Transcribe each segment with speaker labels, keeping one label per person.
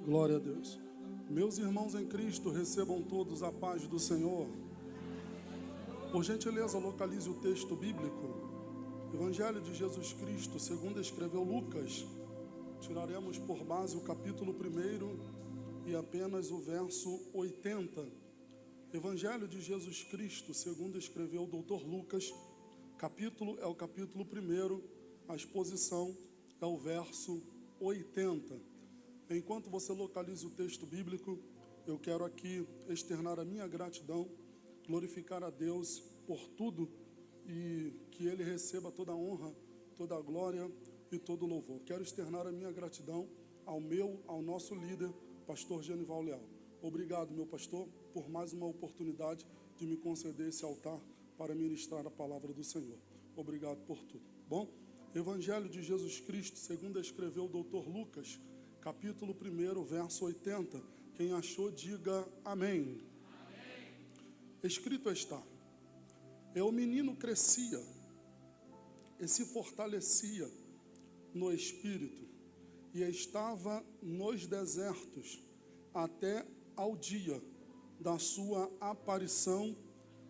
Speaker 1: Glória a Deus. Meus irmãos em Cristo, recebam todos a paz do Senhor. Por gentileza, localize o texto bíblico. Evangelho de Jesus Cristo, segundo escreveu Lucas. Tiraremos por base o capítulo 1 e apenas o verso 80. Evangelho de Jesus Cristo, segundo escreveu o doutor Lucas. É o capítulo 1, a exposição é o verso 80. Enquanto você localiza o texto bíblico, eu quero aqui externar a minha gratidão, glorificar a Deus por tudo e que Ele receba toda a honra, toda a glória e todo o louvor. Quero externar a minha gratidão ao nosso líder, pastor Genival Leal. Obrigado, meu pastor, por mais uma oportunidade de me conceder esse altar para ministrar a palavra do Senhor. Obrigado por tudo. Bom, Evangelho de Jesus Cristo, segundo escreveu o doutor Lucas, capítulo 1, verso 80. Quem achou, diga amém. Amém. Escrito está: e o menino crescia e se fortalecia no espírito, e estava nos desertos até ao dia da sua aparição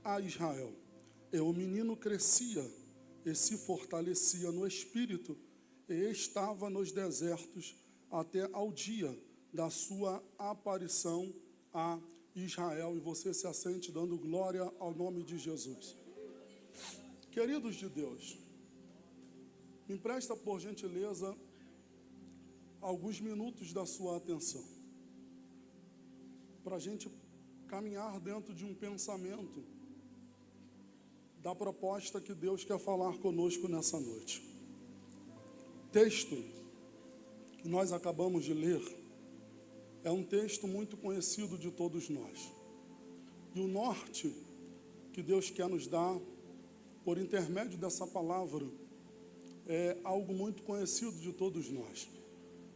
Speaker 1: a Israel. E o menino crescia e se fortalecia no espírito, e estava nos desertos até ao dia da sua aparição a Israel. E você se assente dando glória ao nome de Jesus. Queridos de Deus, me empresta por gentileza alguns minutos da sua atenção, para a gente caminhar dentro de um pensamento da proposta que Deus quer falar conosco nessa noite. Texto que nós acabamos de ler é um texto muito conhecido de todos nós. E o norte que Deus quer nos dar, por intermédio dessa palavra, é algo muito conhecido de todos nós.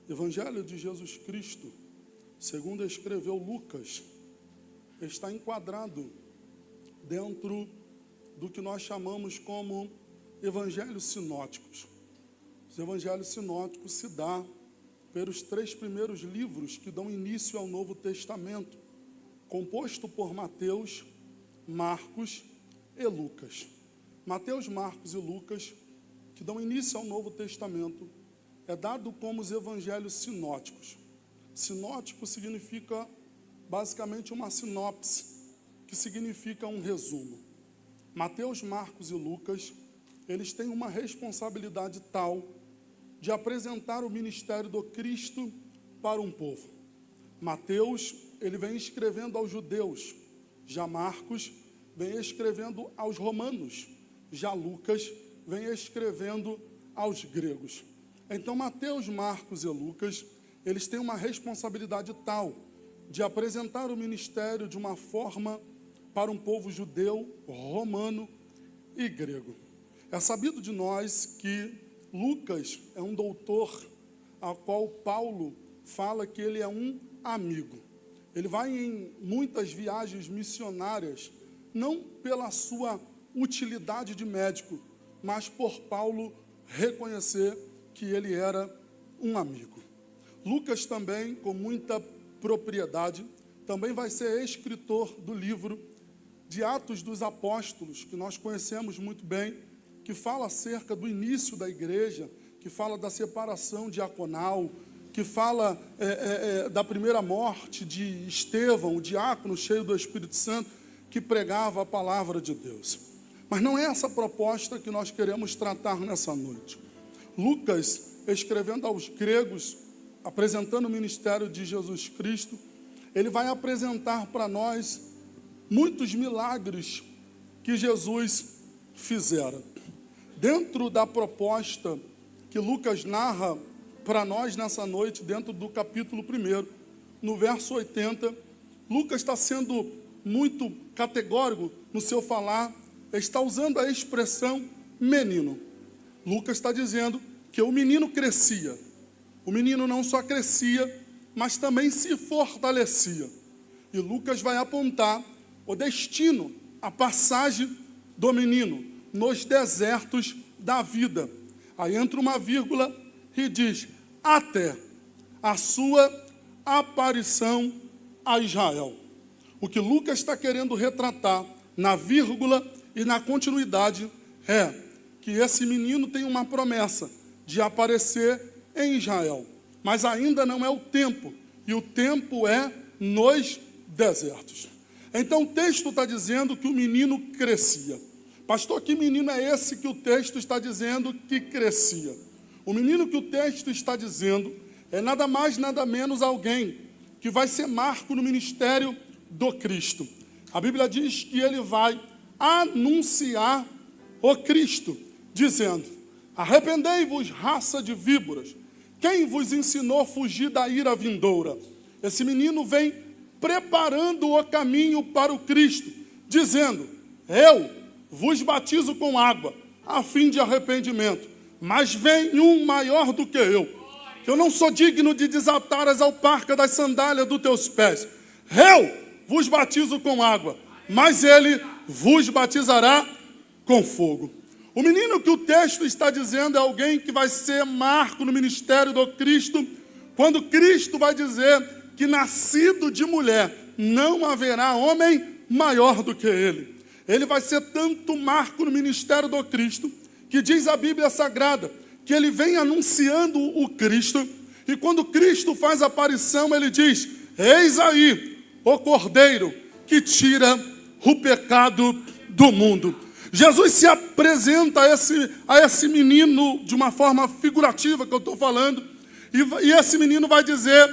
Speaker 1: Evangelho de Jesus Cristo, segundo escreveu Lucas, está enquadrado dentro do que nós chamamos como evangelhos sinóticos. Os evangelhos sinóticos se dão pelos 3 primeiros livros que dão início ao Novo Testamento, composto por Mateus, Marcos e Lucas. Mateus, Marcos e Lucas, que dão início ao Novo Testamento, é dado como os evangelhos sinóticos. Sinótico significa basicamente uma sinopse, que significa um resumo. Mateus, Marcos e Lucas, eles têm uma responsabilidade tal de apresentar o ministério do Cristo para um povo. Mateus, ele vem escrevendo aos judeus. Já Marcos vem escrevendo aos romanos. Já Lucas vem escrevendo aos gregos. Então, Mateus, Marcos e Lucas, eles têm uma responsabilidade tal de apresentar o ministério de uma forma para um povo judeu, romano e grego. É sabido de nós que Lucas é um doutor ao qual Paulo fala que ele é um amigo. Ele vai em muitas viagens missionárias, não pela sua utilidade de médico, mas por Paulo reconhecer que ele era um amigo. Lucas também, com muita propriedade, também vai ser escritor do livro de Atos dos Apóstolos, que nós conhecemos muito bem, que fala acerca do início da igreja, que fala da separação diaconal, que fala da primeira morte de Estevão, o diácono cheio do Espírito Santo, que pregava a palavra de Deus. Mas não é essa proposta que nós queremos tratar nessa noite. Lucas, escrevendo aos gregos, apresentando o ministério de Jesus Cristo, ele vai apresentar para nós muitos milagres que Jesus fizera. Dentro da proposta que Lucas narra para nós nessa noite, dentro do capítulo 1, no verso 80, Lucas está sendo muito categórico no seu falar, está usando a expressão menino. Lucas está dizendo que o menino crescia. O menino não só crescia, mas também se fortalecia. E Lucas vai apontar o destino, a passagem do menino nos desertos da vida. Aí entra uma vírgula e diz, até a sua aparição a Israel. O que Lucas está querendo retratar na vírgula e na continuidade é que esse menino tem uma promessa de aparecer em Israel, mas ainda não é o tempo, e o tempo é nos desertos. Então o texto está dizendo que o menino crescia. Pastor, que menino é esse que o texto está dizendo que crescia? O menino que o texto está dizendo é nada mais, nada menos alguém que vai ser marco no ministério do Cristo. A Bíblia diz que ele vai anunciar o Cristo, dizendo: arrependei-vos, raça de víboras, quem vos ensinou a fugir da ira vindoura? Esse menino vem preparando o caminho para o Cristo, dizendo: eu vos batizo com água, a fim de arrependimento, mas vem um maior do que eu não sou digno de desatar as alparcas das sandálias dos teus pés. Eu vos batizo com água, mas ele vos batizará com fogo. O menino que o texto está dizendo é alguém que vai ser marco no ministério do Cristo, quando Cristo vai dizer que nascido de mulher não haverá homem maior do que ele. Ele vai ser tanto marco no ministério do Cristo, que diz a Bíblia Sagrada, que ele vem anunciando o Cristo, e quando Cristo faz aparição, ele diz: eis aí o Cordeiro que tira o pecado do mundo. Jesus se apresenta a esse menino de uma forma figurativa que eu estou falando, e esse menino vai dizer: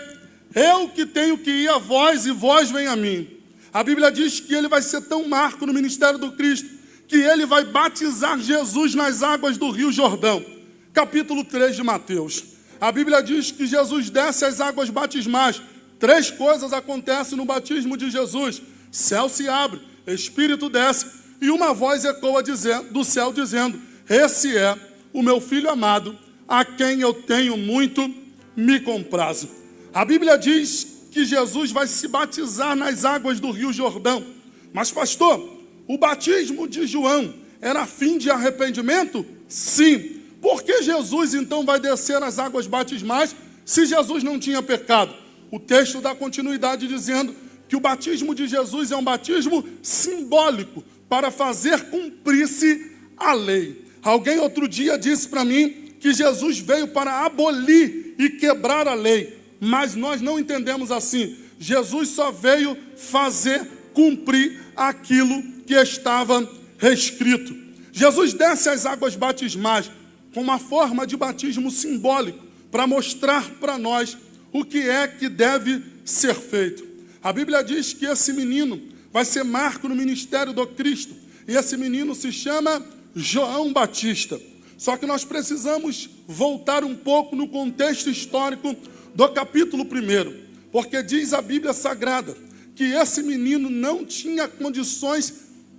Speaker 1: eu que tenho que ir a vós, e vós vem a mim. A Bíblia diz que ele vai ser tão marco no ministério do Cristo, que ele vai batizar Jesus nas águas do Rio Jordão. Capítulo 3 de Mateus. A Bíblia diz que Jesus desce as águas batismais. 3 coisas acontecem no batismo de Jesus: céu se abre, Espírito desce, e uma voz ecoa do céu dizendo: esse é o meu Filho amado, a quem eu tenho muito me comprazo. A Bíblia diz que Jesus vai se batizar nas águas do Rio Jordão. Mas pastor, o batismo de João era fim de arrependimento? Sim. Por que Jesus então vai descer nas águas batismais se Jesus não tinha pecado? O texto dá continuidade dizendo que o batismo de Jesus é um batismo simbólico para fazer cumprir-se a lei. Alguém outro dia disse para mim que Jesus veio para abolir e quebrar a lei, mas nós não entendemos assim. Jesus só veio fazer cumprir aquilo que estava escrito. Jesus desce as águas batismais com uma forma de batismo simbólico para mostrar para nós o que é que deve ser feito. A Bíblia diz que esse menino vai ser marco no ministério do Cristo, e esse menino se chama João Batista. Só que nós precisamos voltar um pouco no contexto histórico do capítulo 1, porque diz a Bíblia Sagrada que esse menino não tinha condições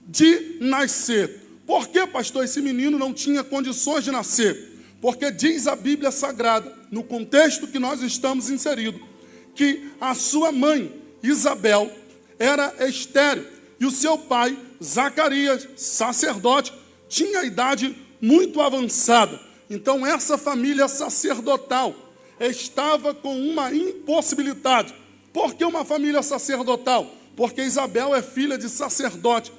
Speaker 1: de nascer. Por que, pastor, esse menino não tinha condições de nascer? Porque diz a Bíblia Sagrada, no contexto que nós estamos inseridos, que a sua mãe, Isabel, era estéril, e o seu pai, Zacarias, sacerdote, tinha idade muito avançada. Então essa família sacerdotal estava com uma impossibilidade. Por que uma família sacerdotal? Porque Isabel é filha de sacerdote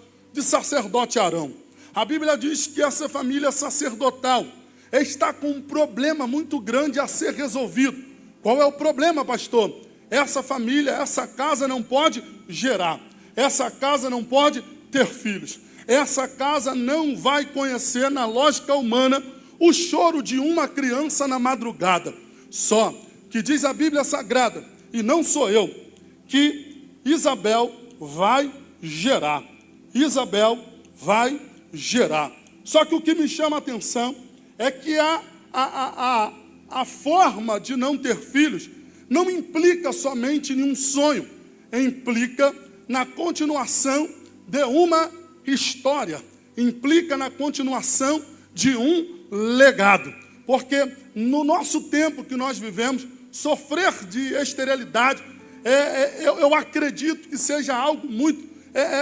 Speaker 1: Arão. A Bíblia diz que essa família sacerdotal está com um problema muito grande a ser resolvido. Qual é o problema, pastor? Essa família, essa casa não pode gerar. Essa casa não pode ter filhos. Essa casa não vai conhecer, na lógica humana, o choro de uma criança na madrugada. Só que diz a Bíblia Sagrada, e não sou eu, que Isabel vai gerar. Isabel vai gerar. Só que o que me chama a atenção é que a forma de não ter filhos não implica somente em um sonho, implica na continuação de uma história, implica na continuação de um legado. Porque no nosso tempo que nós vivemos, sofrer de esterilidade, eu acredito que seja algo muito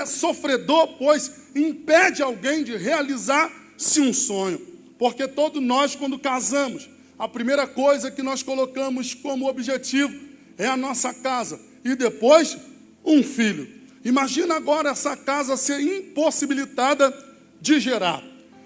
Speaker 1: sofredor, pois impede alguém de realizar-se um sonho. Porque todos nós, quando casamos, a primeira coisa que nós colocamos como objetivo é a nossa casa. E depois, um filho. Imagina agora essa casa ser impossibilitada de gerar.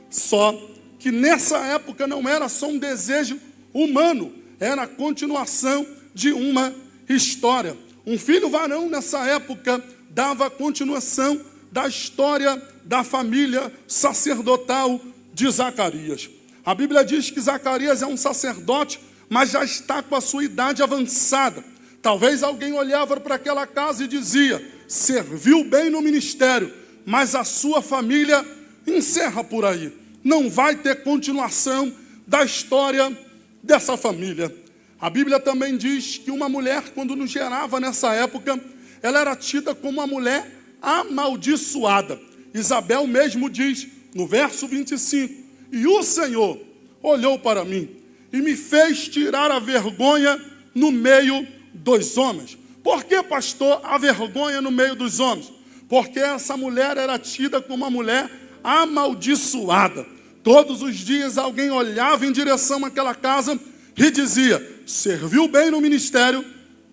Speaker 1: Só que nessa época não era só um desejo humano, era a continuação de uma história. Um filho varão nessa época dava continuação da história da família sacerdotal de Zacarias. A Bíblia diz que Zacarias é um sacerdote, mas já está com a sua idade avançada. Talvez alguém olhava para aquela casa e dizia: serviu bem no ministério, mas a sua família encerra por aí. Não vai ter continuação da história dessa família. A Bíblia também diz que uma mulher, quando nos gerava nessa época, ela era tida como uma mulher amaldiçoada. Isabel mesmo diz, no verso 25, e o Senhor olhou para mim e me fez tirar a vergonha no meio dos homens. Por que, pastor, a vergonha no meio dos homens? Porque essa mulher era tida como uma mulher amaldiçoada. Todos os dias alguém olhava em direção àquela casa e dizia: serviu bem no ministério,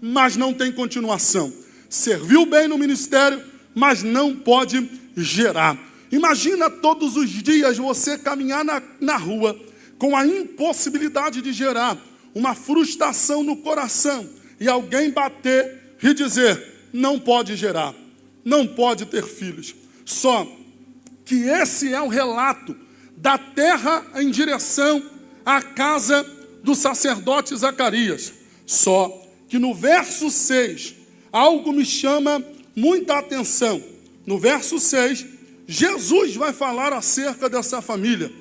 Speaker 1: mas não tem continuação. Serviu bem no ministério, mas não pode gerar. Imagina todos os dias você caminhar na rua com a impossibilidade de gerar, uma frustração no coração, e alguém bater e dizer: não pode gerar, não pode ter filhos. Só que esse é o relato da terra em direção à casa do sacerdote Zacarias. Só que no verso 6, algo me chama muita atenção. No verso 6, Jesus vai falar acerca dessa família.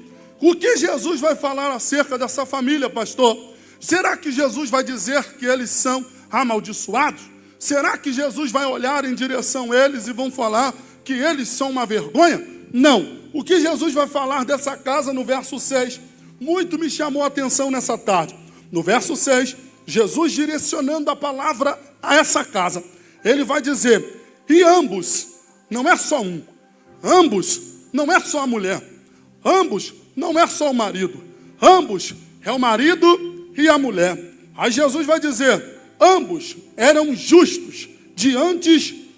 Speaker 1: O que Jesus vai falar acerca dessa família, pastor? Será que Jesus vai dizer que eles são amaldiçoados? Será que Jesus vai olhar em direção a eles e vão falar que eles são uma vergonha? Não. O que Jesus vai falar dessa casa no verso 6, muito me chamou a atenção nessa tarde. No verso 6, Jesus direcionando a palavra a essa casa, ele vai dizer: e ambos, não é só um, ambos não é só a mulher, ambos não é só o marido, ambos é o marido e a mulher. Aí Jesus vai dizer: ambos eram justos diante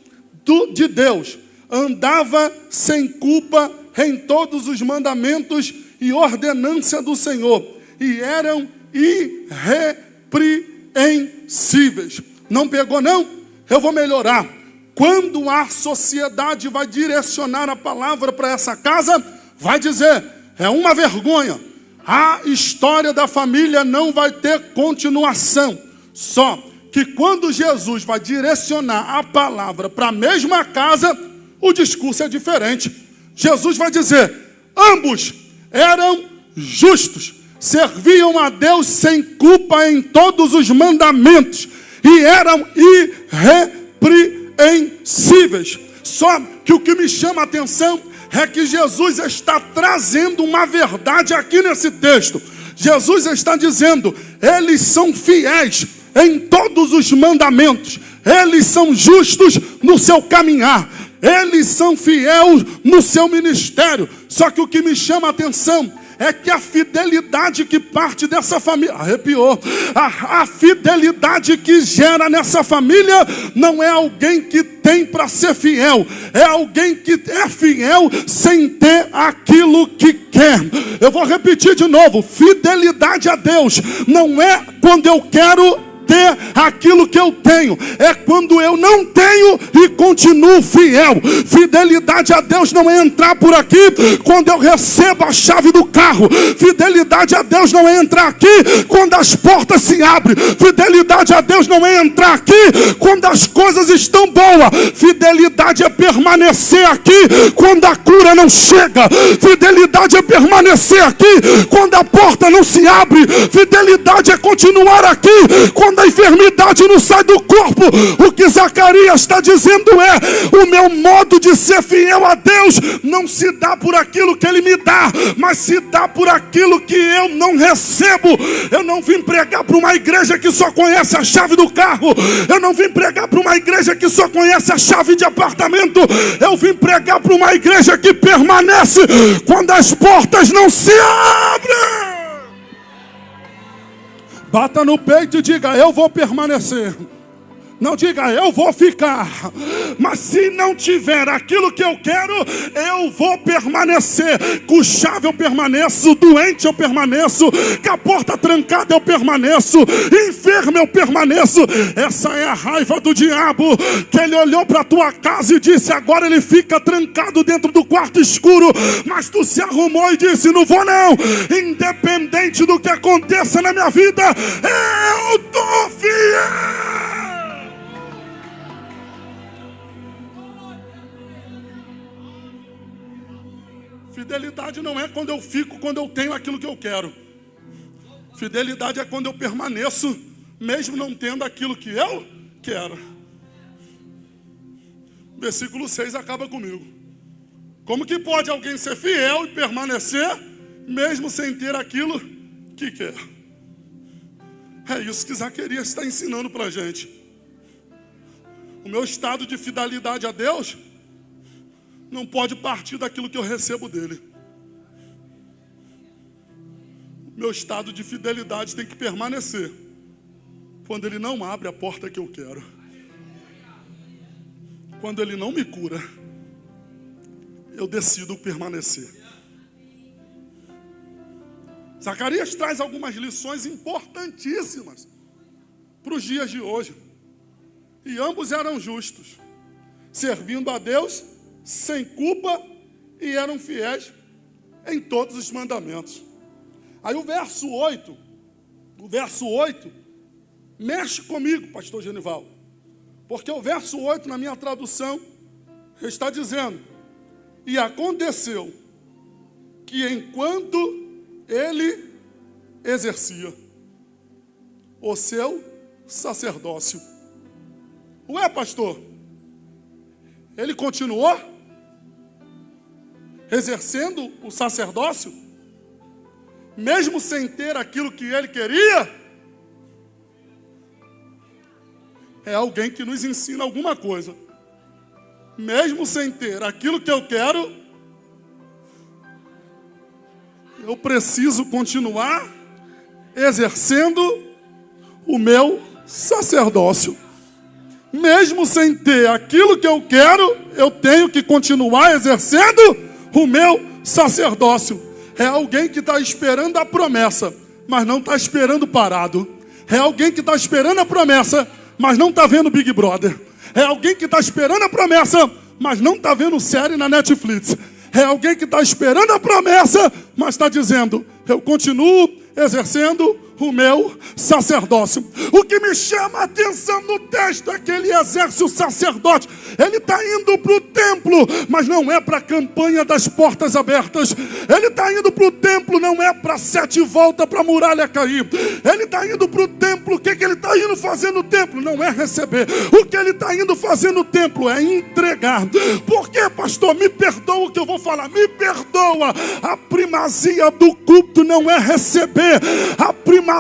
Speaker 1: de Deus, andava sem culpa em todos os mandamentos e ordenância do Senhor, e eram irrepreensíveis. Não pegou não? Eu vou melhorar. Quando a sociedade vai direcionar a palavra para essa casa, vai dizer: é uma vergonha, a história da família não vai ter continuação. Só que quando Jesus vai direcionar a palavra para a mesma casa, o discurso é diferente. Jesus vai dizer: ambos eram justos, serviam a Deus sem culpa em todos os mandamentos e eram irrepreensíveis. Só que o que me chama a atenção é que Jesus está trazendo uma verdade aqui nesse texto. Jesus está dizendo: eles são fiéis em todos os mandamentos, eles são justos no seu caminhar, eles são fiéis no seu ministério. Só que o que me chama a atenção é que a fidelidade que parte dessa família, arrepiou, a fidelidade que gera nessa família não é alguém que tem para ser fiel, é alguém que é fiel sem ter aquilo que quer. Eu vou repetir de novo: fidelidade a Deus não é quando eu quero ter aquilo que eu tenho, é quando eu não tenho e continuo fiel. Fidelidade a Deus não é entrar por aqui quando eu recebo a chave do carro. Fidelidade a Deus não é entrar aqui quando as portas se abrem. Fidelidade a Deus não é entrar aqui quando as coisas estão boas. Fidelidade é permanecer aqui quando a cura não chega. Fidelidade é permanecer aqui quando a porta não se abre. Fidelidade é continuar aqui quando a enfermidade não sai do corpo. O que Zacarias está dizendo é: o meu modo de ser fiel a Deus não se dá por aquilo que Ele me dá, mas se dá por aquilo que eu não recebo. Eu não vim pregar para uma igreja que só conhece a chave do carro. Eu não vim pregar para uma igreja que só conhece a chave de apartamento. Eu vim pregar para uma igreja que permanece quando as portas não se abrem. Bata no peito e diga: eu vou permanecer Não diga, eu vou ficar. Mas se não tiver aquilo que eu quero, eu vou permanecer. Com chave eu permaneço, doente eu permaneço, com a porta trancada eu permaneço, enfermo eu permaneço. Essa é a raiva do diabo, que ele olhou para a tua casa e disse, agora ele fica trancado dentro do quarto escuro. Mas tu se arrumou e disse, não vou não. Independente do que aconteça na minha vida, eu tô fiel. Fidelidade não é quando eu fico, quando eu tenho aquilo que eu quero. Fidelidade é quando eu permaneço, mesmo não tendo aquilo que eu quero. Versículo 6 acaba comigo. Como que pode alguém ser fiel e permanecer, mesmo sem ter aquilo que quer? É isso que Zacarias está ensinando para a gente. O meu estado de fidelidade a Deus não pode partir daquilo que eu recebo dele. O meu estado de fidelidade tem que permanecer quando ele não abre a porta que eu quero. Quando ele não me cura, eu decido permanecer. Zacarias traz algumas lições importantíssimas para os dias de hoje. E ambos eram justos, servindo a Deus sem culpa, e eram fiéis em todos os mandamentos. Aí o verso 8 mexe comigo, pastor Genival, porque o verso 8 na minha tradução está dizendo, e aconteceu que enquanto ele exercia o seu sacerdócio. Ué, pastor, ele continuou exercendo o sacerdócio, mesmo sem ter aquilo que ele queria? É alguém que nos ensina alguma coisa. Mesmo sem ter aquilo que eu quero, eu preciso continuar exercendo o meu sacerdócio. Mesmo sem ter aquilo que eu quero, eu tenho que continuar exercendo o meu sacerdócio. É alguém que está esperando a promessa, mas não está esperando parado. É alguém que está esperando a promessa, mas não está vendo Big Brother. É alguém que está esperando a promessa, mas não está vendo série na Netflix. É alguém que está esperando a promessa, mas está dizendo, eu continuo exercendo o meu sacerdócio. O que me chama a atenção no texto é que ele exerce o sacerdote. Ele está indo para o templo, mas não é para a campanha das portas abertas. Ele está indo para o templo, não é para 7 voltas para a muralha cair. Ele está indo para o templo. O que ele está indo fazer no templo? Não é receber. O que ele está indo fazer no templo é entregar. Por que, pastor? Me perdoa o que eu vou falar. Me perdoa. A primazia do culto não é receber. A primazia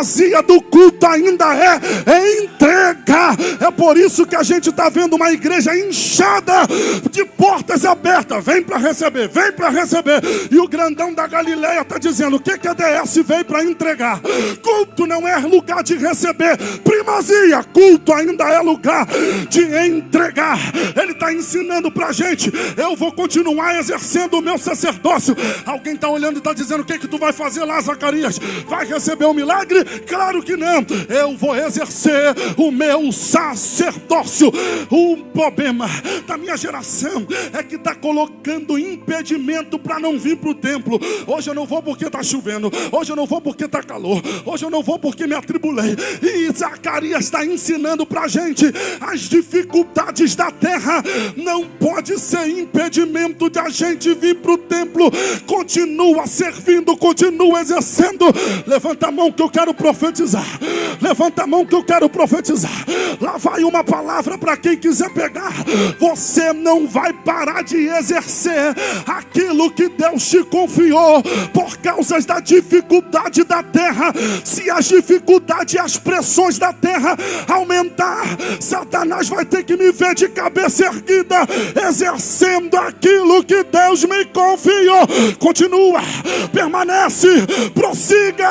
Speaker 1: do culto ainda é entregar. É por isso que a gente está vendo uma igreja inchada de portas abertas. Vem para receber, vem para receber. E o grandão da Galileia está dizendo, o que a DS veio para entregar? Culto não é lugar de receber primazia. Culto ainda é lugar de entregar. Ele está ensinando para a gente, eu vou continuar exercendo o meu sacerdócio. Alguém está olhando e está dizendo, o que tu vai fazer lá, Zacarias? Vai receber o milagre? Claro que não. Eu vou exercer o meu sacerdócio. O problema da minha geração é que está colocando impedimento para não vir para o templo. Hoje eu não vou porque está chovendo. Hoje eu não vou porque está calor. Hoje eu não vou porque me atribulei. E Zacarias está ensinando para a gente, as dificuldades da terra não pode ser impedimento de a gente vir para o templo. Continua servindo, continua exercendo. Levanta a mão que eu quero profetizar. Levanta a mão que eu quero profetizar. Lá vai uma palavra para quem quiser pegar. Você não vai parar de exercer aquilo que Deus te confiou por causa da dificuldade da terra. Se as dificuldades e as pressões da terra aumentar, Satanás vai ter que me ver de cabeça erguida, exercendo aquilo que Deus me confiou. Continua, permanece, prossiga.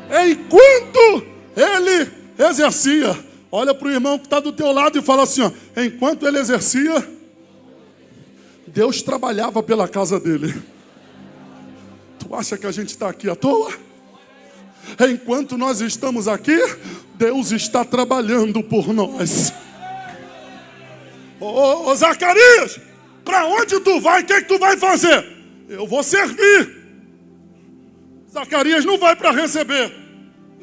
Speaker 1: Enquanto ele exercia. Olha para o irmão que está do teu lado e fala assim, ó, enquanto ele exercia, Deus trabalhava pela casa dele. Tu acha que a gente está aqui à toa? Enquanto nós estamos aqui, Deus está trabalhando por nós. Ô Zacarias, para onde tu vai? O que tu vai fazer? Eu vou servir. Zacarias não vai para receber.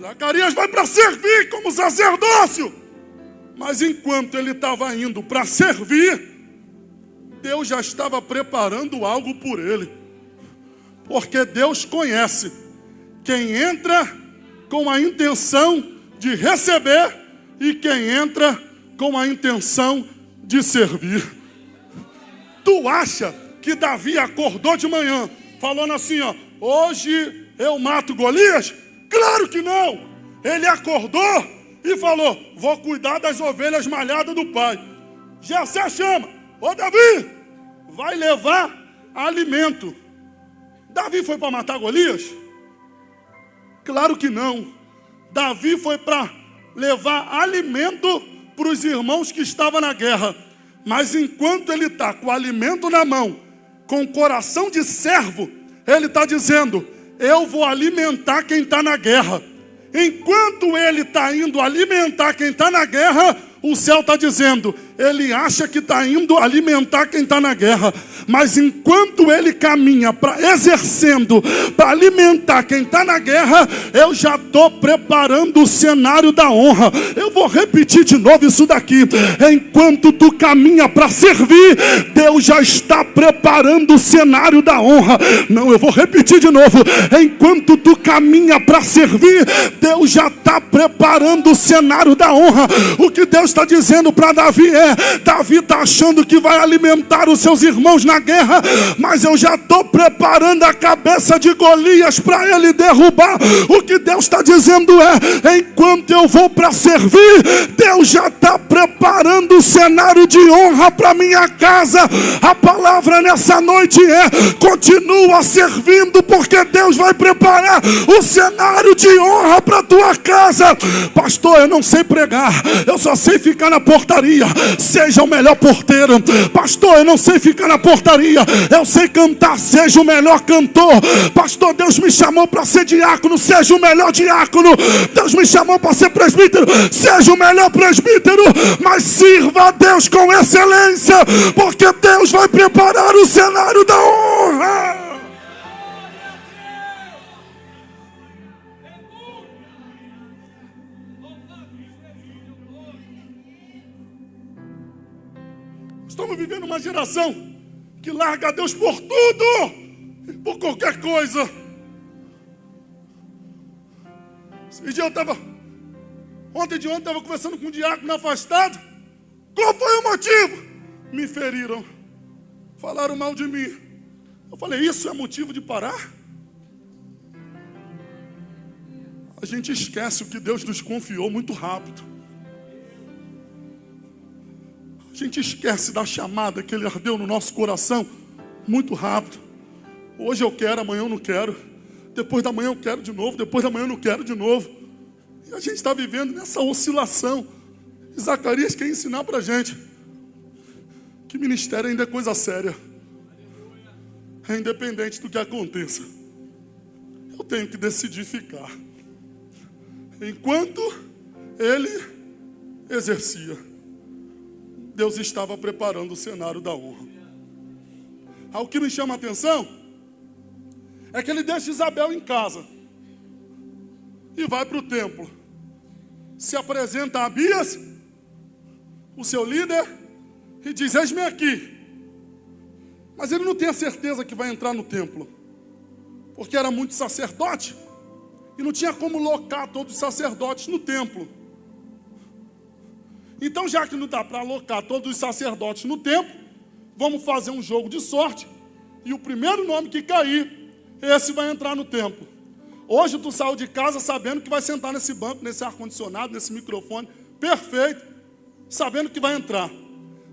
Speaker 1: Zacarias vai para servir como sacerdócio. Mas enquanto ele estava indo para servir, Deus já estava preparando algo por ele. Porque Deus conhece quem entra com a intenção de receber e quem entra com a intenção de servir. Tu acha que Davi acordou de manhã falando assim, ó, hoje eu mato Golias? Claro que não! Ele acordou e falou, vou cuidar das ovelhas malhadas do pai. Jessé chama, ô Davi, vai levar alimento. Davi foi para matar Golias? Claro que não. Davi foi para levar alimento para os irmãos que estavam na guerra. Mas enquanto ele está com o alimento na mão, com o coração de servo, ele está dizendo, eu vou alimentar quem está na guerra. Enquanto ele está indo alimentar quem está na guerra, o céu está dizendo, ele acha que está indo alimentar quem está na guerra. Mas enquanto ele caminha exercendo para alimentar quem está na guerra, eu já estou preparando o cenário da honra. Eu vou repetir de novo isso daqui. Enquanto tu caminha para servir, Deus já está preparando o cenário da honra. Não, eu vou repetir de novo. Enquanto tu caminha para servir, Deus já está preparando o cenário da honra. O que Deus está dizendo para Davi Davi está achando que vai alimentar os seus irmãos na guerra, mas eu já estou preparando a cabeça de Golias para ele derrubar. O que Deus está dizendo enquanto eu vou para servir, Deus já está preparando o cenário de honra para minha casa. A palavra nessa noite continua servindo, porque Deus vai preparar o cenário de honra para tua casa. Pastor, eu não sei pregar, eu só sei ficar na portaria. Seja o melhor porteiro. Pastor, eu não sei ficar na portaria, eu sei cantar. Seja o melhor cantor. Pastor, Deus me chamou para ser diácono. Seja o melhor diácono. Deus me chamou para ser presbítero. Seja o melhor presbítero. Mas sirva a Deus com excelência, porque Deus vai preparar o cenário da honra. Estamos vivendo uma geração que larga a Deus por tudo, por qualquer coisa. Ontem de ontem estava conversando com um diácono afastado. Qual foi o motivo? Me feriram, falaram mal de mim. Eu falei, isso é motivo de parar? A gente esquece o que Deus nos confiou muito rápido. A gente esquece da chamada que Ele ardeu no nosso coração muito rápido. Hoje eu quero, amanhã eu não quero. Depois da manhã eu quero de novo, depois da manhã eu não quero de novo. E a gente está vivendo nessa oscilação. E Zacarias quer ensinar para a gente que ministério ainda é coisa séria. É independente do que aconteça. Eu tenho que decidir ficar. Enquanto ele exercia, Deus estava preparando o cenário da honra. O que me chama a atenção é que ele deixa Isabel em casa e vai para o templo. Se apresenta a Abias, o seu líder, e diz, eis-me aqui. Mas ele não tem a certeza que vai entrar no templo, porque era muito sacerdote e não tinha como locar todos os sacerdotes no templo. Então, já que não dá para alocar todos os sacerdotes no templo, vamos fazer um jogo de sorte, e o primeiro nome que cair, esse vai entrar no templo. Hoje tu saiu de casa sabendo que vai sentar nesse banco, nesse ar-condicionado, nesse microfone, perfeito, sabendo que vai entrar.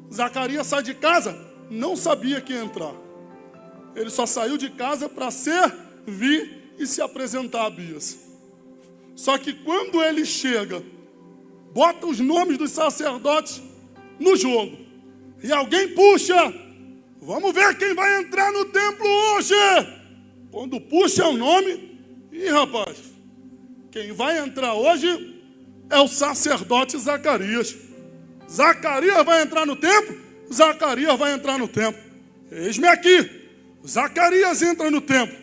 Speaker 1: Zacarias sai de casa, não sabia que ia entrar. Ele só saiu de casa para servir e se apresentar a Abias. Só que quando ele chega, bota os nomes dos sacerdotes no jogo. E alguém puxa. Vamos ver quem vai entrar no templo hoje. Quando puxa o nome, rapaz, quem vai entrar hoje é o sacerdote Zacarias. Zacarias vai entrar no templo? Zacarias vai entrar no templo. Eis-me aqui. Zacarias entra no templo.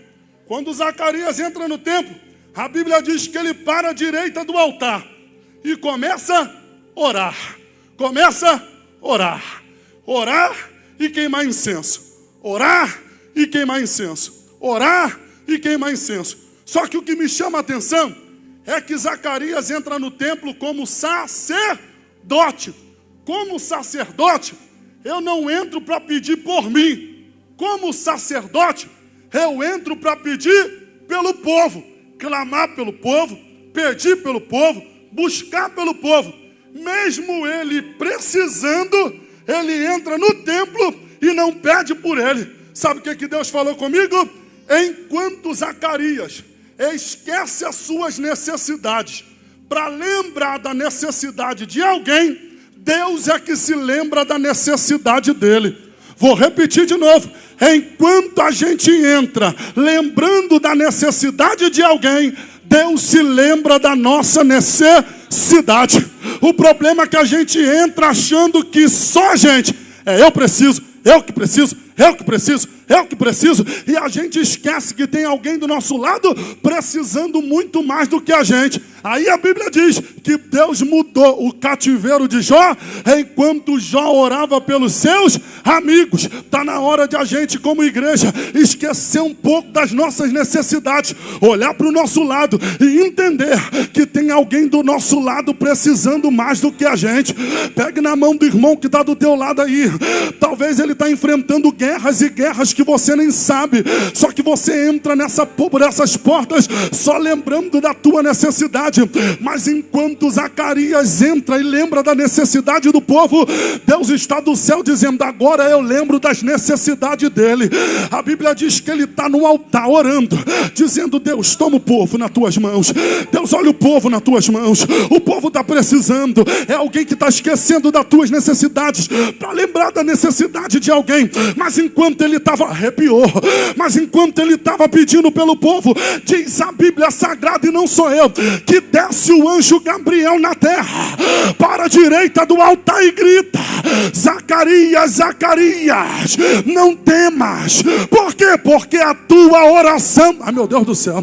Speaker 1: Quando Zacarias entra no templo, a Bíblia diz que ele para à direita do altar e começa a orar. Começa a orar. Orar e queimar incenso. Orar e queimar incenso. Orar e queimar incenso. Só que o que me chama a atenção é que Zacarias entra no templo como sacerdote. Como sacerdote, eu não entro para pedir por mim. Como sacerdote, eu entro para pedir pelo povo. Clamar pelo povo, pedir pelo povo, buscar pelo povo. Mesmo ele precisando, ele entra no templo e não pede por ele. Sabe o que Deus falou comigo? Enquanto Zacarias esquece as suas necessidades para lembrar da necessidade de alguém, Deus é que se lembra da necessidade dele. Vou repetir de novo. Enquanto a gente entra lembrando da necessidade de alguém, Deus se lembra da nossa necessidade. O problema é que a gente entra achando que só a gente, eu preciso, eu que preciso, eu que preciso, eu que preciso, e a gente esquece que tem alguém do nosso lado precisando muito mais do que a gente. Aí a Bíblia diz que Deus mudou o cativeiro de Jó enquanto Jó orava pelos seus amigos. Está na hora de a gente, como igreja, esquecer um pouco das nossas necessidades, olhar para o nosso lado e entender que tem alguém do nosso lado precisando mais do que a gente. Pegue na mão do irmão que está do teu lado aí. Talvez ele está enfrentando guerras e guerras que você nem sabe. Só que você entra por essas portas só lembrando da tua necessidade. Mas enquanto Zacarias entra e lembra da necessidade do povo, Deus está do céu dizendo: agora eu lembro das necessidades dele. A Bíblia diz que ele está no altar orando, dizendo: Deus, toma o povo nas tuas mãos. Deus, olha o povo nas tuas mãos. O povo está precisando. É alguém que está esquecendo das tuas necessidades para lembrar da necessidade de alguém. Mas enquanto ele estava, arrepiou, mas enquanto ele estava pedindo pelo povo, diz a Bíblia Sagrada, e não sou eu, que desce o anjo Gabriel na terra, para a direita do altar e grita: Zacarias, Zacarias, não temas. Por quê? Porque a tua oração, ai meu Deus do céu,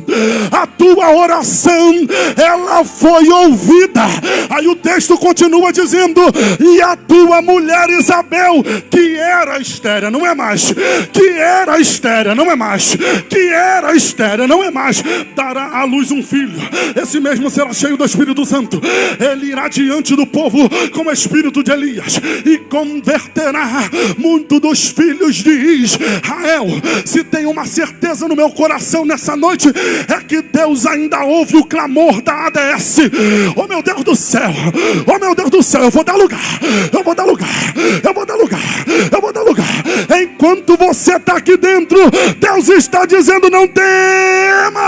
Speaker 1: a tua oração, ela foi ouvida. Aí o texto continua dizendo: e a tua mulher Isabel, que era estéril, não é mais, que era estéril, não é mais, que era estéril, não é mais, dará à luz um filho. Esse mesmo será cheio do Espírito Santo. Ele irá diante do povo com o espírito de Elias e converterá muito dos filhos de Israel. Se tem uma certeza no meu coração nessa noite, é que Deus ainda ouve o clamor da ADS. Oh meu Deus do céu, oh meu Deus do céu, eu vou dar lugar, eu vou dar lugar, eu vou dar lugar, eu vou dar lugar. Enquanto você está aqui dentro, Deus está dizendo: não temas.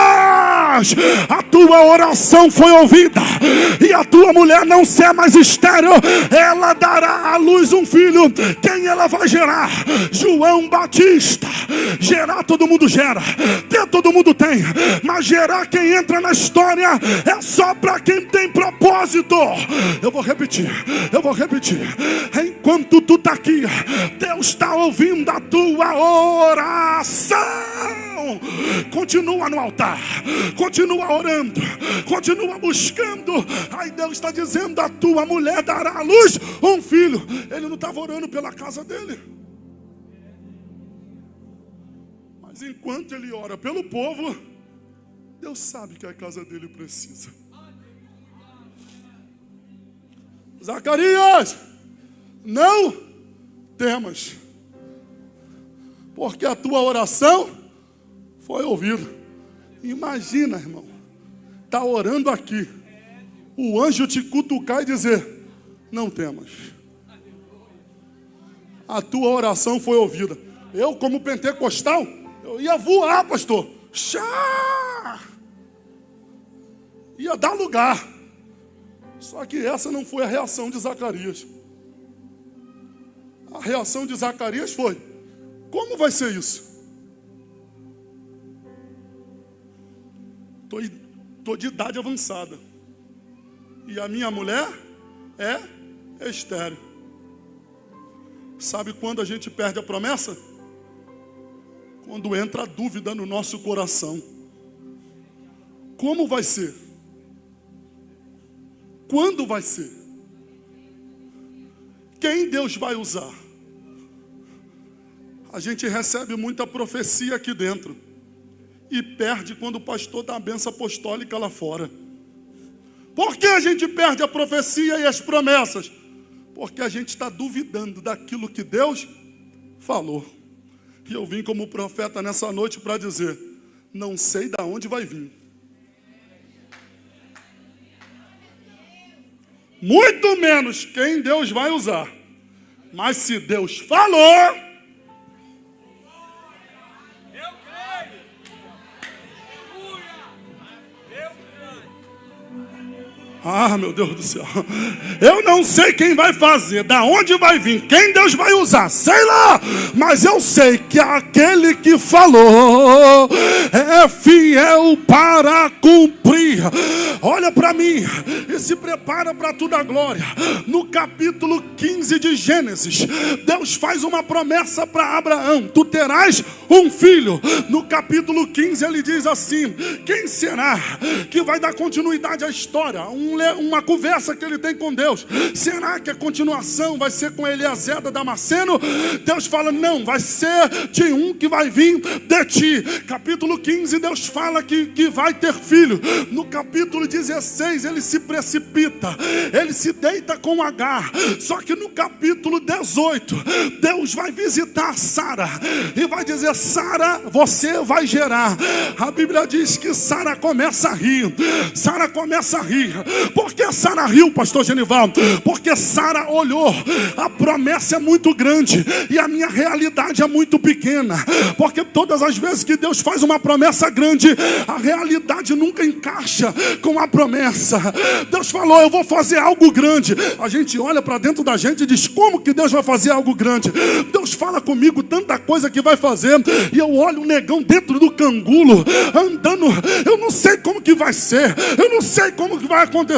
Speaker 1: A tua oração foi ouvida, e a tua mulher não será mais estéril. Ela dará à luz um filho. Quem ela vai gerar? João Batista. Gerar todo mundo gera, ter todo mundo tem, mas gerar quem entra na história é só para quem tem propósito. Eu vou repetir. Enquanto tu está aqui, Deus está ouvindo a tua oração. Continua no altar, continua orando, continua buscando. Aí Deus está dizendo: a tua mulher dará à luz um filho. Ele não estava orando pela casa dele, mas enquanto ele ora pelo povo, Deus sabe que a casa dele precisa. Zacarias, não temas, porque a tua oração foi ouvida. Imagina, irmão, tá orando aqui, o anjo te cutucar e dizer: não temas, a tua oração foi ouvida. Eu, como pentecostal, eu ia voar, pastor. ia dar lugar. Só que essa não foi a reação de Zacarias. A reação de Zacarias foi: como vai ser isso? Estou de idade avançada. E a minha mulher é estéril. Sabe quando a gente perde a promessa? Quando entra a dúvida no nosso coração. Como vai ser? Quando vai ser? Quem Deus vai usar? A gente recebe muita profecia aqui dentro e perde quando o pastor dá a benção apostólica lá fora. Por que a gente perde a profecia e as promessas? Porque a gente está duvidando daquilo que Deus falou. E eu vim como profeta nessa noite para dizer: não sei de onde vai vir. Muito menos quem Deus vai usar. Mas se Deus falou... Ah, meu Deus do céu. Eu não sei quem vai fazer, da onde vai vir, quem Deus vai usar, sei lá. Mas eu sei que aquele que falou é fiel para cumprir. Olha para mim e se prepara para toda a glória. No capítulo 15 de Gênesis, Deus faz uma promessa para Abraão: tu terás um filho. No capítulo 15 ele diz assim: quem será que vai dar continuidade à história? Uma conversa que ele tem com Deus. Será que a continuação vai ser com Eliezer da Damasceno? Deus fala: não, vai ser de um que vai vir de ti. Capítulo 15, Deus fala que vai ter filho. No capítulo 16 ele se precipita, ele se deita com Agar. Só que no capítulo 18 Deus vai visitar Sara e vai dizer: Sara, você vai gerar. A Bíblia diz que Sara começa a rir. Sara começa a rir. Por que Sara riu, pastor Genivaldo? Porque Sara olhou: a promessa é muito grande e a minha realidade é muito pequena. Porque todas as vezes que Deus faz uma promessa grande, a realidade nunca encaixa com a promessa. Deus falou: eu vou fazer algo grande. A gente olha para dentro da gente e diz: como que Deus vai fazer algo grande? Deus fala comigo tanta coisa que vai fazer, e eu olho um negão dentro do cangulo andando. Eu não sei como que vai ser, eu não sei como que vai acontecer.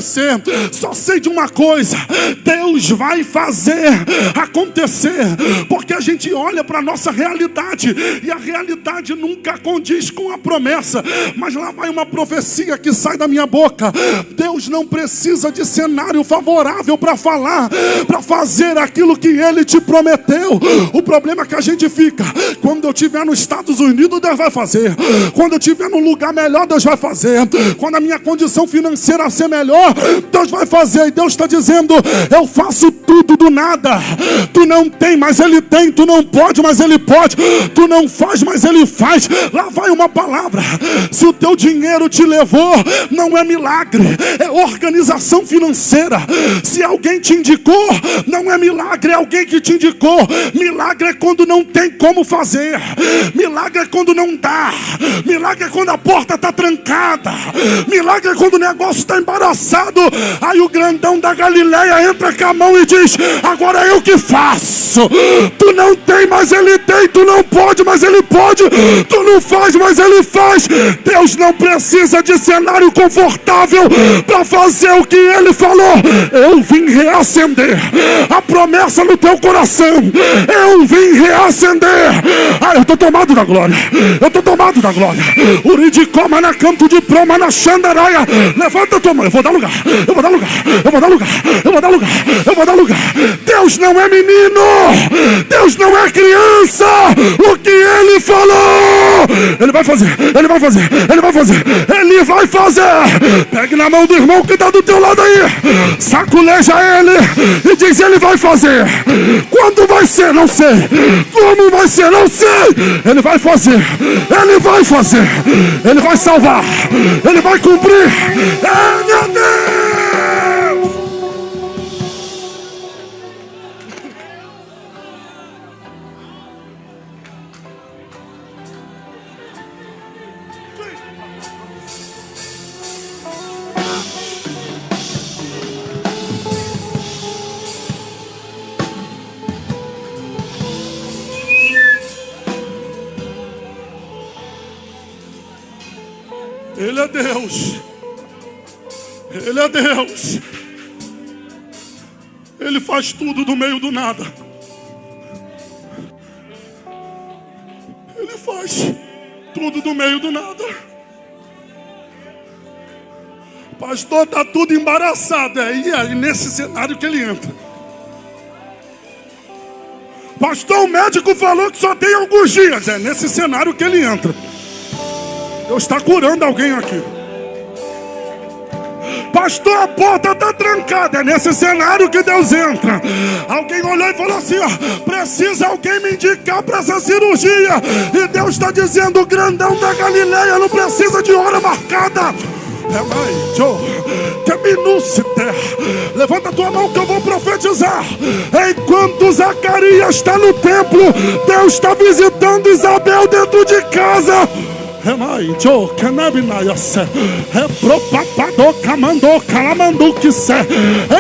Speaker 1: Só sei de uma coisa: Deus vai fazer acontecer. Porque a gente olha para a nossa realidade e a realidade nunca condiz com a promessa. Mas lá vai uma profecia que sai da minha boca: Deus não precisa de cenário favorável para falar, para fazer aquilo que Ele te prometeu. O problema é que a gente fica: quando eu estiver nos Estados Unidos, Deus vai fazer. Quando eu estiver num lugar melhor, Deus vai fazer. Quando a minha condição financeira ser melhor, Deus vai fazer. E Deus está dizendo: eu faço tudo do nada. Tu não tem, mas Ele tem. Tu não pode, mas Ele pode. Tu não faz, mas Ele faz. Lá vai uma palavra: se o teu dinheiro te levou, não é milagre, é organização financeira. Se alguém te indicou, não é milagre, é alguém que te indicou. Milagre é quando não tem como fazer. Milagre é quando não dá. Milagre é quando a porta está trancada. Milagre é quando o negócio está embaraçado. Aí o grandão da Galileia entra com a mão e diz: agora eu que faço. Tu não tem, mas Ele tem. Tu não pode, mas Ele pode. Tu não faz, mas Ele faz. Deus não precisa de cenário confortável para fazer o que Ele falou. Eu vim reacender a promessa no teu coração. Eu vim reacender. Ah, eu estou tomado da glória. Eu estou tomado da glória. Uridicoma na canto de proma na xandaraia. Levanta a tua mão. Eu vou dar lugar. Eu vou dar lugar. Eu vou dar lugar. Eu vou dar lugar. Eu vou dar lugar. Deus não é menino. Deus não é criança. O que Ele falou, Ele vai fazer. Ele vai fazer. Ele vai fazer. Ele vai fazer. Pegue na mão do irmão que está do teu lado aí. Saculeja ele e diz: Ele vai fazer. Quando vai ser? Não sei. Como vai ser? Não sei. Ele vai fazer. Ele vai fazer. Ele vai salvar. Ele vai cumprir. É, meu Deus! Ele é Deus. Ele é Deus. Ele faz tudo do meio do nada. Ele faz tudo do meio do nada. Pastor, está tudo embaraçado. E aí nesse cenário que ele entra. Pastor, o médico falou que só tem alguns dias. É nesse cenário que ele entra. Deus está curando alguém aqui. Pastor, a porta está trancada. É nesse cenário que Deus entra. Alguém olhou e falou assim, ó, precisa alguém me indicar para essa cirurgia. E Deus está dizendo, o grandão da Galileia não precisa de hora marcada. É mãe, Joe, que minúcia. Levanta a tua mão que eu vou profetizar. Enquanto Zacarias está no templo, Deus está visitando Isabel dentro de casa.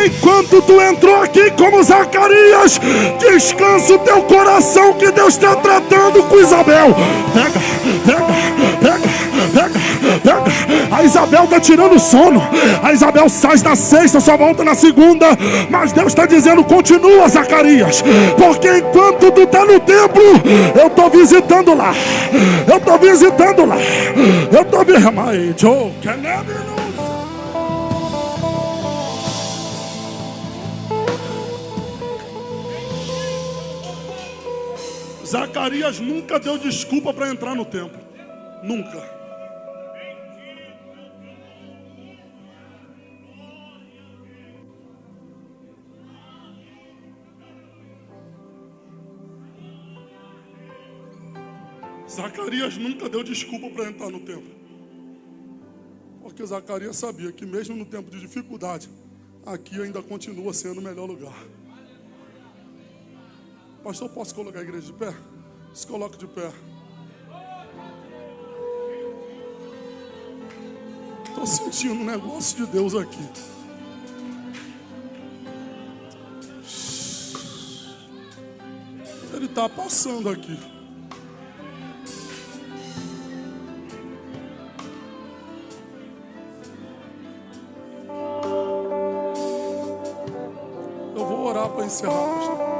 Speaker 1: Enquanto tu entrou aqui como Zacarias, descansa o teu coração que Deus está tratando com Isabel. Pega. A Isabel está tirando o sono. A Isabel sai na sexta, só volta na segunda. Mas Deus está dizendo, continua, Zacarias, porque enquanto tu está no templo, eu estou visitando lá. Eu estou visitando lá. Zacarias nunca deu desculpa para entrar no templo. Nunca. Zacarias nunca deu desculpa para entrar no templo. Porque Zacarias sabia que mesmo no tempo de dificuldade, aqui ainda continua sendo o melhor lugar. Pastor, posso colocar a igreja de pé? Se coloque de pé. Estou sentindo um negócio de Deus aqui. Ele está passando aqui. Eu vou orar para encerrar, pastor.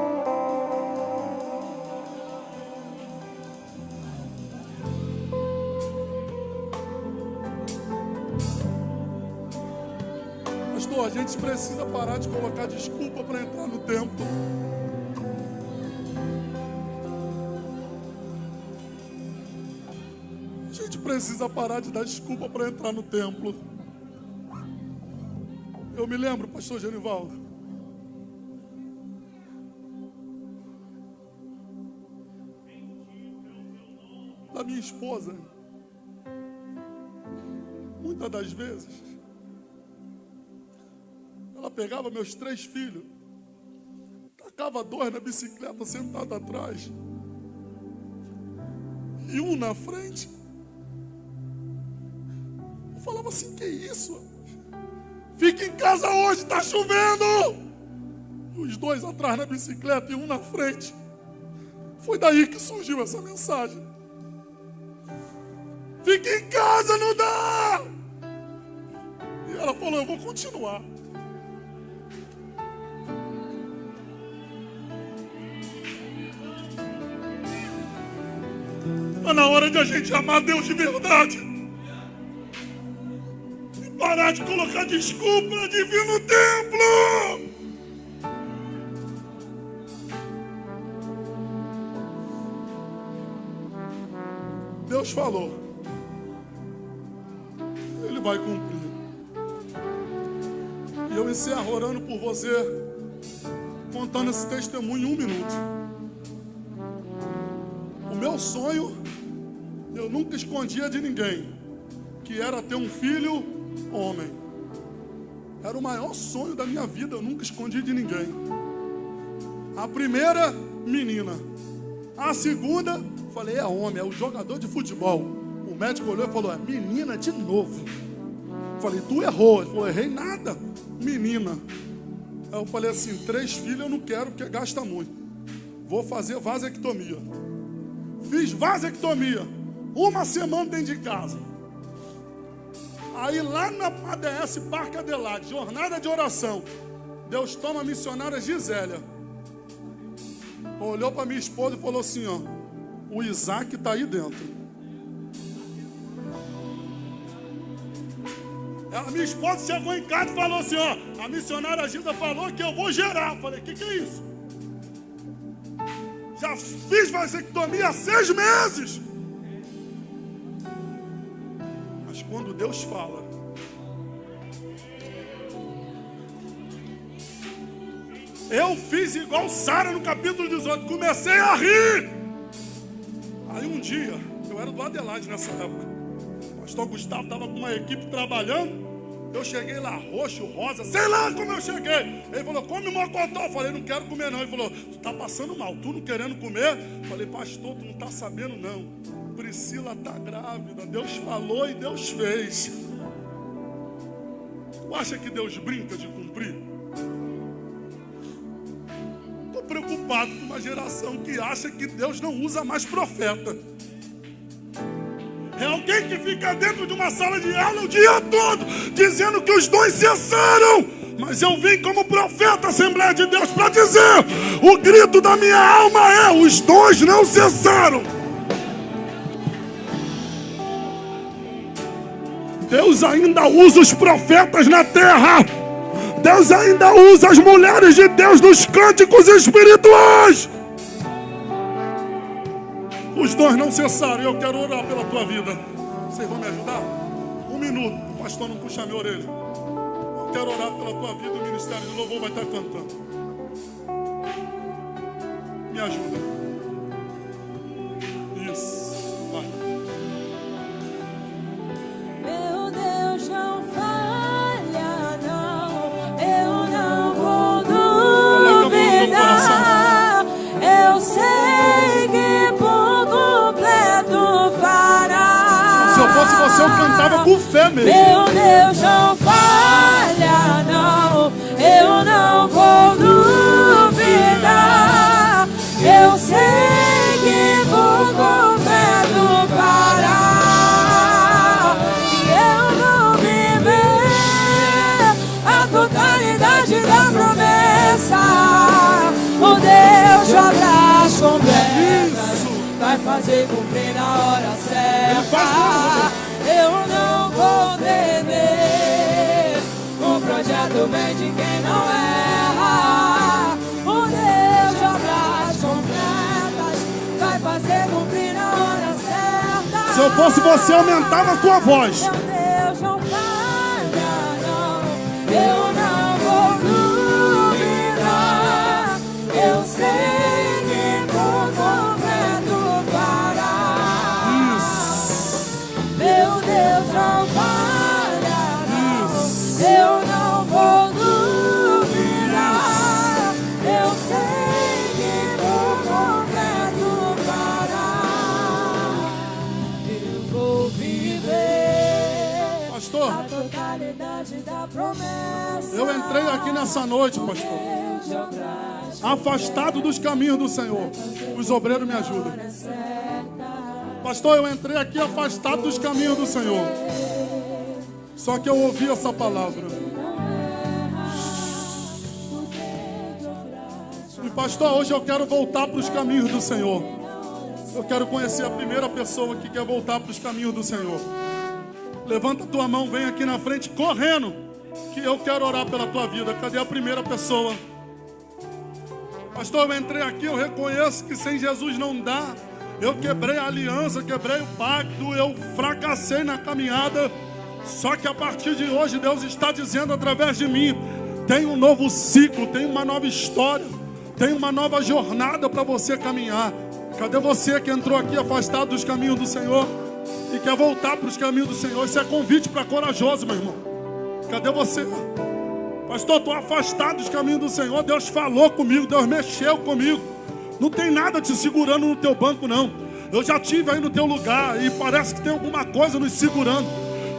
Speaker 1: A gente precisa parar de colocar desculpa para entrar no templo. A gente precisa parar de dar desculpa para entrar no templo. Eu me lembro, pastor Genivaldo, da minha esposa. Muitas das vezes ela pegava meus 3 filhos, tacava 2 na bicicleta sentado atrás e um na frente. Eu falava assim, que isso? Fica em casa hoje, está chovendo. E os 2 atrás na bicicleta e um na frente. Foi daí que surgiu essa mensagem. Fica em casa, não dá. E ela falou, eu vou continuar. Está na hora de a gente amar Deus de verdade. E parar de colocar desculpa de vir no templo. Deus falou. Ele vai cumprir. E eu encerro orando por você, contando esse testemunho em 1 minuto. O meu sonho, eu nunca escondia de ninguém, que era ter um filho homem. Era o maior sonho da minha vida, eu nunca escondi de ninguém. A primeira, menina. A segunda, falei, é homem, é o jogador de futebol. O médico olhou e falou, é menina de novo. Falei, tu errou. Ele falou, errei nada, menina. Aí eu falei assim, 3 filhos eu não quero porque gasta muito. Vou fazer vasectomia. Fiz vasectomia. 1 semana dentro de casa. Aí lá na ADS Parque Adelaide, jornada de oração, Deus toma a missionária Gisélia. Olhou para minha esposa e falou assim, ó, o Isaac está aí dentro. A minha esposa chegou em casa e falou assim, ó, a missionária Gisa falou que eu vou gerar. Eu falei, o que é isso? Já fiz vasectomia há 6 meses. Mas quando Deus fala, eu fiz igual Sara no capítulo 18, comecei a rir. Aí um dia, eu era do Adelaide nessa época, o pastor Gustavo estava com uma equipe trabalhando, eu cheguei lá, roxo, rosa, sei lá como eu cheguei. Ele falou, come mocotó. Eu falei, não quero comer não. Ele falou, tu tá passando mal, tu não querendo comer? Eu falei, pastor, tu não tá sabendo não. Priscila tá grávida, Deus falou e Deus fez. Tu acha que Deus brinca de cumprir? Estou preocupado com uma geração que acha que Deus não usa mais profeta. É alguém que fica dentro de uma sala de aula o dia todo, dizendo que os dons cessaram. Mas eu vim como profeta, Assembleia de Deus, para dizer, o grito da minha alma é, os dons não cessaram. Deus ainda usa os profetas na terra. Deus ainda usa as mulheres de Deus nos cânticos espirituais. Os dons não cessaram e eu quero orar pela tua vida. Vocês vão me ajudar? 1 minuto, o pastor não puxa a minha orelha. Eu quero orar pela tua vida, o Ministério de Louvor vai estar cantando. Me ajuda. Isso, vai.
Speaker 2: Meu Deus não falha, não. Eu não vou duvidar. Eu sei que por completo fará.
Speaker 1: Se eu fosse você, eu cantava com fé mesmo.
Speaker 2: Meu Deus não falha, não. Eu não vou duvidar. Eu sei que por completo fará. E eu vou viver a totalidade da promessa. O Deus de obras completas vai fazer cumprir na hora certa. Eu não vou temer. O projeto vem de quem não erra. O Deus de obras completas vai fazer cumprir na hora certa.
Speaker 1: Se eu fosse você, aumentava a tua voz.
Speaker 2: Meu Deus não falha, não. Eu não vou duvidar. Eu sei que por completo fará. Meu Deus não falha, não. Eu não vou duvidar. Eu sei que por completo fará. Eu vou viver
Speaker 1: Pastor,
Speaker 2: a totalidade da promessa.
Speaker 1: eu entrei aqui nessa noite, pastor,
Speaker 2: Deus de obras
Speaker 1: afastado dos caminhos do Senhor. Os obreiros me ajudam.
Speaker 2: certa.
Speaker 1: Pastor, eu entrei aqui afastado dos caminhos do Senhor. Só que eu ouvi essa palavra. E pastor, hoje eu quero voltar para os caminhos do Senhor. Eu quero conhecer a primeira pessoa que quer voltar para os caminhos do Senhor. Levanta a tua mão, vem aqui na frente correndo, que eu quero orar pela tua vida. Cadê a primeira pessoa? Pastor, eu entrei aqui, eu reconheço que sem Jesus não dá. Eu quebrei a aliança, quebrei o pacto, eu fracassei na caminhada. Só que a partir de hoje Deus está dizendo através de mim, tem um novo ciclo, tem uma nova história, tem uma nova jornada para você caminhar. Cadê você que entrou aqui afastado dos caminhos do Senhor e quer voltar para os caminhos do Senhor? Isso é convite para corajoso, meu irmão. Cadê você? Pastor, estou afastado dos caminhos do Senhor. Deus falou comigo, Deus mexeu comigo. Não tem nada te segurando no teu banco, não. Eu já estive aí no teu lugar e parece que tem alguma coisa nos segurando.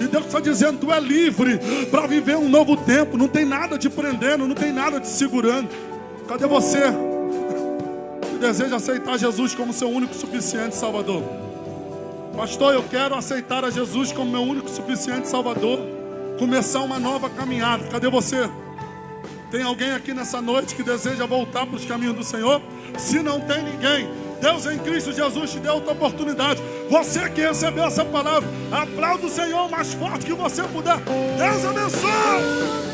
Speaker 1: E Deus está dizendo, tu é livre para viver um novo tempo. Não tem nada te prendendo, não tem nada te segurando. Cadê você que deseja aceitar Jesus como seu único e suficiente Salvador? Pastor, eu quero aceitar a Jesus como meu único e suficiente Salvador. Começar uma nova caminhada. Cadê você? Tem alguém aqui nessa noite que deseja voltar para os caminhos do Senhor? Se não tem ninguém, Deus em Cristo Jesus te deu outra oportunidade. Você que recebeu essa palavra, aplauda o Senhor o mais forte que você puder. Deus abençoe.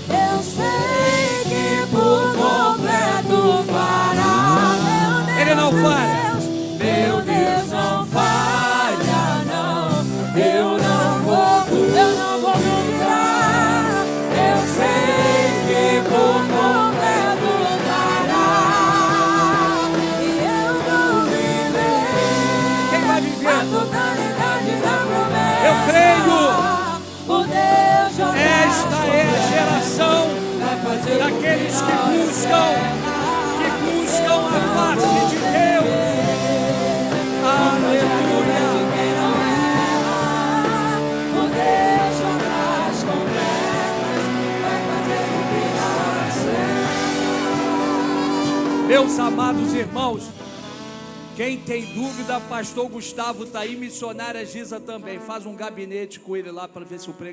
Speaker 2: Eu sei que por completo fará.
Speaker 3: Ele não falha.
Speaker 2: Meu Deus não falha, não. Eu não vou duvidar. Eu sei que por completo fará. E eu vou viver.
Speaker 3: Quem vai viver?
Speaker 2: A totalidade da promessa.
Speaker 3: Eu creio.
Speaker 2: O Deus jamais
Speaker 3: Esta é a geração daqueles que buscam a face de Deus. Aleluia.
Speaker 2: O Deus jamais completas vai fazer o que
Speaker 3: Meus amados irmãos, quem tem dúvida, pastor Gustavo está aí, missionária Giza também. Faz um gabinete com ele lá para ver se o pregador